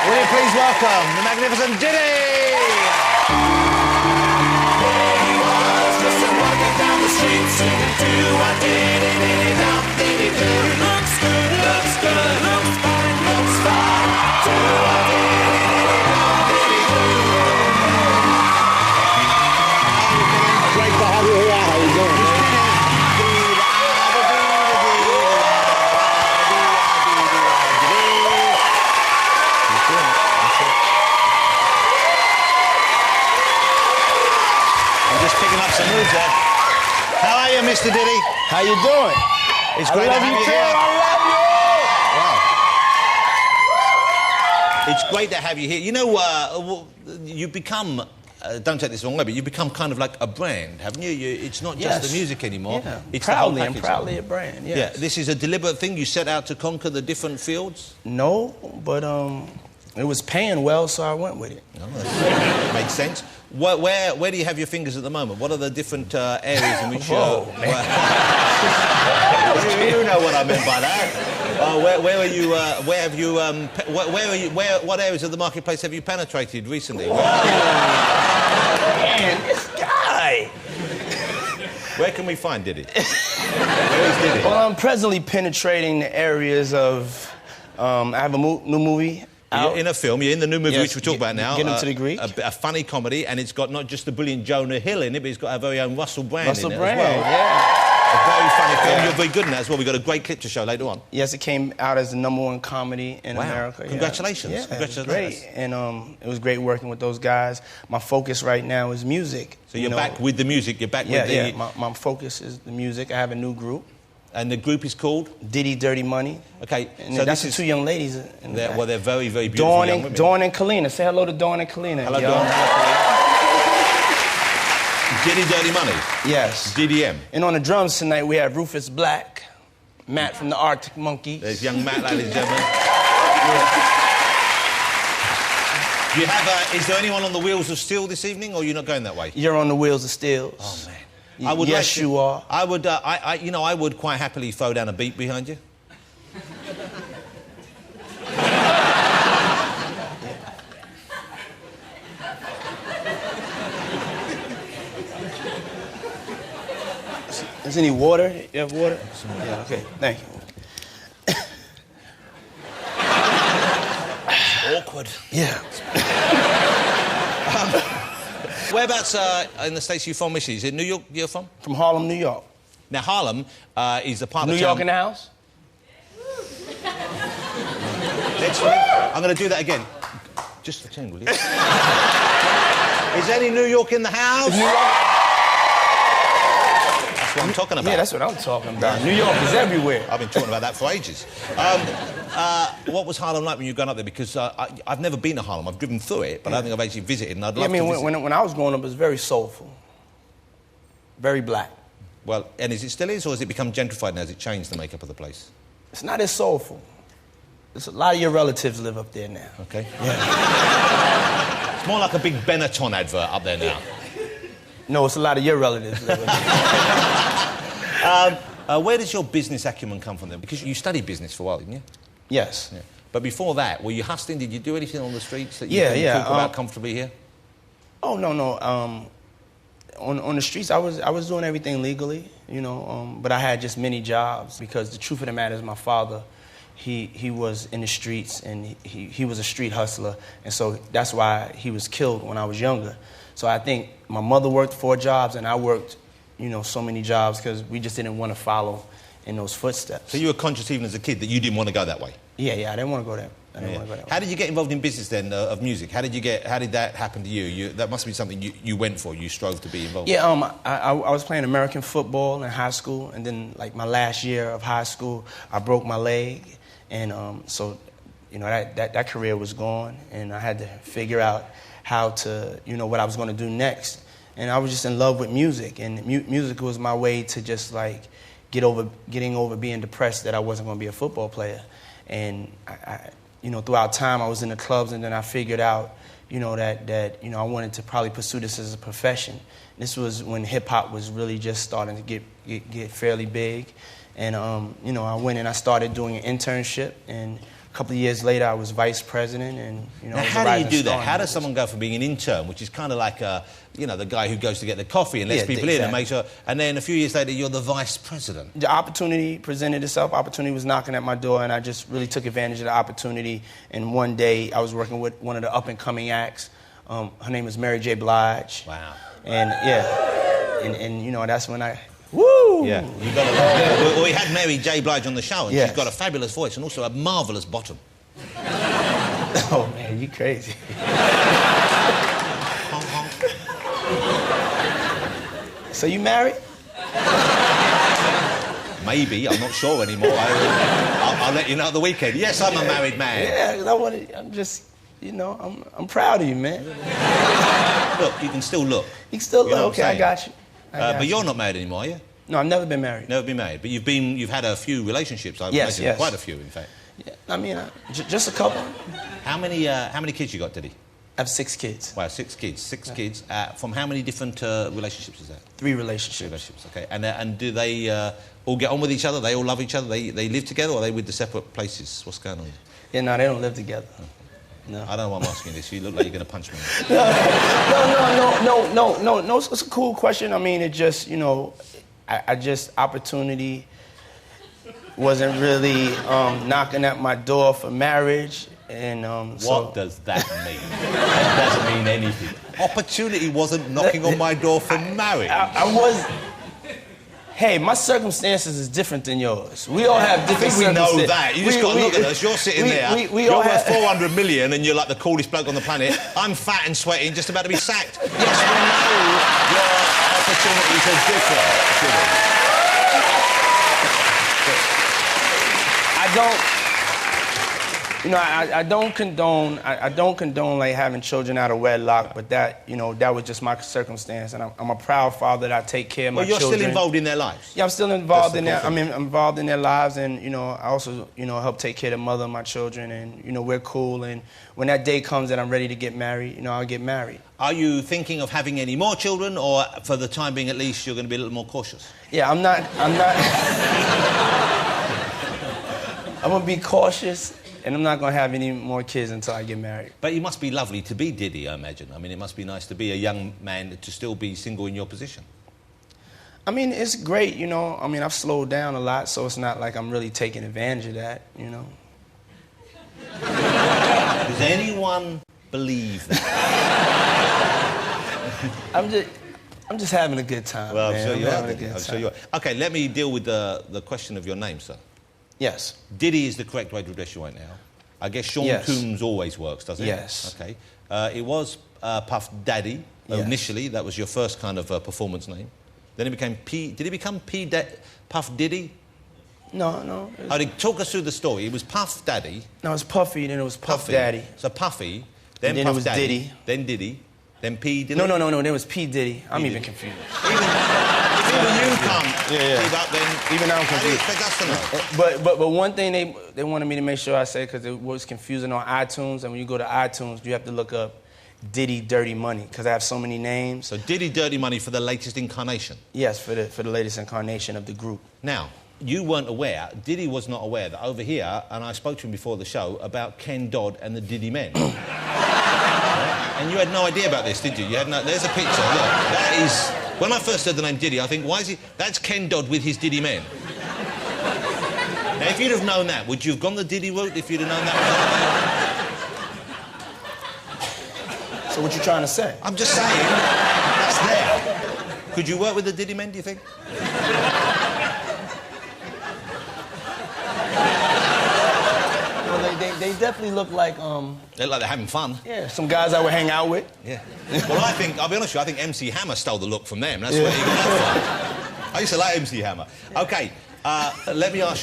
Will you please welcome the magnificent Diddy? Down the street singing Diddy do. Looks good, looks good, looks fine, looks fine. Great to have you here. How you doing? I'm just picking up some moves there. How are you, Mr. Diddy? How you doing? It's great to have you here. I Wow. It's great to have you here. You know, you become, don't take this the wrong way, but you become kind of like a brand, haven't you? It's not just the music anymore. Yeah. It's proudly the whole and package. proudly a brand, yes. Yeah, this is a deliberate thing. You set out to conquer the different fields? No, but it was paying well, so I went with it. Oh, that makes sense. Where do you have your fingers at the moment? What are the different areas in which... Whoa, you know what I meant by that. Where are you... where have you... what areas of the marketplace have you penetrated recently? Man, this guy! Where can we find Diddy? Where is Diddy? Well, I'm presently penetrating the areas of... I have a new movie out. You're in a film, you're in the new movie, Yes, which we'll talk about now. Get into the Greek. A funny comedy, and it's got not just the brilliant Jonah Hill in it, but it's got our very own Russell Brand in it Brand, as well. yeah. A very funny film. You're very good in that as well. We've got a great clip to show later on. Yes, it came out as the #1 comedy in America. Congratulations. Yeah, Congratulations. it was great. And it was great working with those guys. My focus right now is music. So you're back with the music, you're back with the... Yeah, my focus is the music. I have a new group. And the group is called? Diddy Dirty Money. Okay, and so that's the two young ladies in the back. Well, they're very, very beautiful young women. Dawn and Kalina. Say hello to Dawn and Kalina. Hello, Dawn. Diddy Dirty Money? Yes. DDM. And on the drums tonight, we have Rufus Black, Matt from the Arctic Monkeys. There's young Matt, ladies and gentlemen. Do you have is there anyone on the Wheels of Steel this evening, or you're not going that way? You're on the Wheels of Steel. Oh, man. Yes, you are. I would, I would quite happily throw down a beat behind you. Is any water? You have water? Yeah, okay, thank you. Awkward. Yeah. Whereabouts in the States are you from, Missy? Is it New York you're from? From Harlem, New York. Now, Harlem is the part New of York town... in the house? I'm going to do that again. Just for change, will you? Is any New York in the house? New York? That's what I'm talking about. Yeah, that's what I'm talking about. New York is everywhere. I've been talking about that for ages. What was Harlem like when you were going up there? Because I've never been to Harlem. I've driven through it, but I don't think I've actually visited, and I'd love to visit. When I was growing up, it was very soulful. Very black. Well, and is it still is, or has it become gentrified now? Has it changed the makeup of the place? It's not as soulful. There's a lot of your relatives live up there now. Okay. Yeah. It's more like a big Benetton advert up there now. No, it's a lot of your relatives live up there. Where does your business acumen come from then? Because you studied business for a while, didn't you? Yes. Yeah. But before that, were you hustling? Did you do anything on the streets that you can talk about comfortably here? Oh, no. On the streets, I was doing everything legally, you know, but I had just many jobs because the truth of the matter is my father, he was in the streets and he was a street hustler, and so that's why he was killed when I was younger. So I think my mother worked 4 jobs and I worked, you know, so many jobs because we just didn't want to follow in those footsteps. So you were conscious even as a kid that you didn't want to go that way? Yeah, I didn't want to go there. How did you get involved in business then of music? How did that happen to you? That must be something you went for. You strove to be involved. Yeah, I was playing American football in high school, and then like my last year of high school, I broke my leg, and so you know that career was gone, and I had to figure out how to what I was going to do next, and I was just in love with music, and music was my way to just like getting over being depressed that I wasn't going to be a football player, and I throughout time I was in the clubs, and then I figured out, that I wanted to probably pursue this as a profession. This was when hip hop was really just starting to get fairly big, and I went and I started doing an internship in couple of years later, I was vice president, and Now, I was a how do you rising do star that? in How the does someone go from being an intern, which is kind of like the guy who goes to get the coffee and lets Yeah, people in and exactly. makes sure, and then a few years later you're the vice president? The opportunity presented itself. Opportunity was knocking at my door, and I just really took advantage of the opportunity. And one day, I was working with one of the up-and-coming acts. Her name is Mary J. Blige. Wow. And yeah, and that's when I, woo! Yeah, you got a lot. We had Mary J. Blige on the show, and Yes. she's got a fabulous voice and also a marvellous bottom. Oh man, you crazy. Honk, honk. So you married? Maybe, I'm not sure anymore. I'll let you know at the weekend. Yes, I'm a married man. Yeah, 'cause I'm just, I'm proud of you, man. Look, you can still look. You still You know look, what I'm okay, I saying? got you. I got But you. you're not married anymore, are you? No, I've never been married. Never been married. But you've had a few relationships, I Yes, imagine. yes. Quite a few, in fact. Yeah, I mean, just a couple. How many kids you got, Diddy? I have 6 kids. Wow, 6 kids. 6 kids. From how many different relationships is that? 3 Three relationships. relationships, okay. And do they all get on with each other? They all love each other? They live together, or are they with the separate places? What's going on? Yeah, no, they don't live together. No. I don't know why I'm asking this. You look like you're going to punch me. No. It's a cool question. I mean, it just, I just, opportunity wasn't really knocking at my door for marriage. And What does that mean? That doesn't mean anything. Opportunity wasn't knocking on my door for marriage. I was. Hey, my circumstances is different than yours. We all have different I think we know circumstances. that. You just got to look at us. You're sitting there. We you're all worth have... 400 million and you're like the coolest bloke on the planet. I'm fat and sweaty and just about to be sacked. Yes, we know your opportunities are different. I don't. I don't condone. I don't condone like having children out of wedlock, but that that was just my circumstance, and I'm a proud father that I take care of my Well, children. you're still involved in their lives. Yeah, I'm still involved That's in the that. cool thing. I'm involved in their lives, and I also help take care of the mother of my children, and we're cool. And when that day comes that I'm ready to get married, I'll get married. Are you thinking of having any more children, or for the time being at least, you're going to be a little more cautious? Yeah, I'm not. I'm gonna be cautious, and I'm not gonna have any more kids until I get married. But it must be lovely to be Diddy, I imagine. I mean, it must be nice to be a young man to still be single in your position. I mean, it's great, I mean, I've slowed down a lot, so it's not like I'm really taking advantage of that, Does anyone believe that? I'm just having a good time. Well, man. I'm sure you having are. a good I'm sure time. you are. Okay, let me deal with the question of your name, sir. Yes. Diddy is the correct way to address you right now. I guess Sean Yes. Combs always works, doesn't it? Yes. Okay. It was Puff Daddy Yes. initially. That was your first kind of performance name. Then it became P. Did it become Puff Diddy? No. Oh, talk us through the story. It was Puff Daddy. No, it was Puffy, then it was Puff Puffy. Daddy. So Puffy, then And then it Puff was Daddy, Diddy. then Diddy, then P. Diddy. No, there was P. Diddy. I'm P. even Diddy. confused. Even you can't Yeah. keep up, then Even now I'm how do you confused. expect us to know? But one thing they wanted me to make sure I said, because it was confusing on iTunes, and when you go to iTunes, you have to look up Diddy Dirty Money, because I have so many names. So Diddy Dirty Money for the latest incarnation. Yes, for the latest incarnation of the group. Now, you weren't aware, Diddy was not aware that over here, and I spoke to him before the show, about Ken Dodd and the Diddy Men. Right? And you had no idea about this, did you? You had no... There's a picture, look. That is... When I first heard the name Diddy, I think, why is he... That's Ken Dodd with his Diddy Men. Now, if you'd have known that, would you have gone the Diddy route if you'd have known that was So what you trying to say? I'm just saying, that's there. Could you work with the Diddy Men, do you think? Well, they definitely look like They look like they're having fun. yeah, some guys I would hang out with. Yeah. Well, I'll be honest with you, I think MC Hammer stole the look from them. That's where he got that from. I used to like MC Hammer. Okay, let me ask you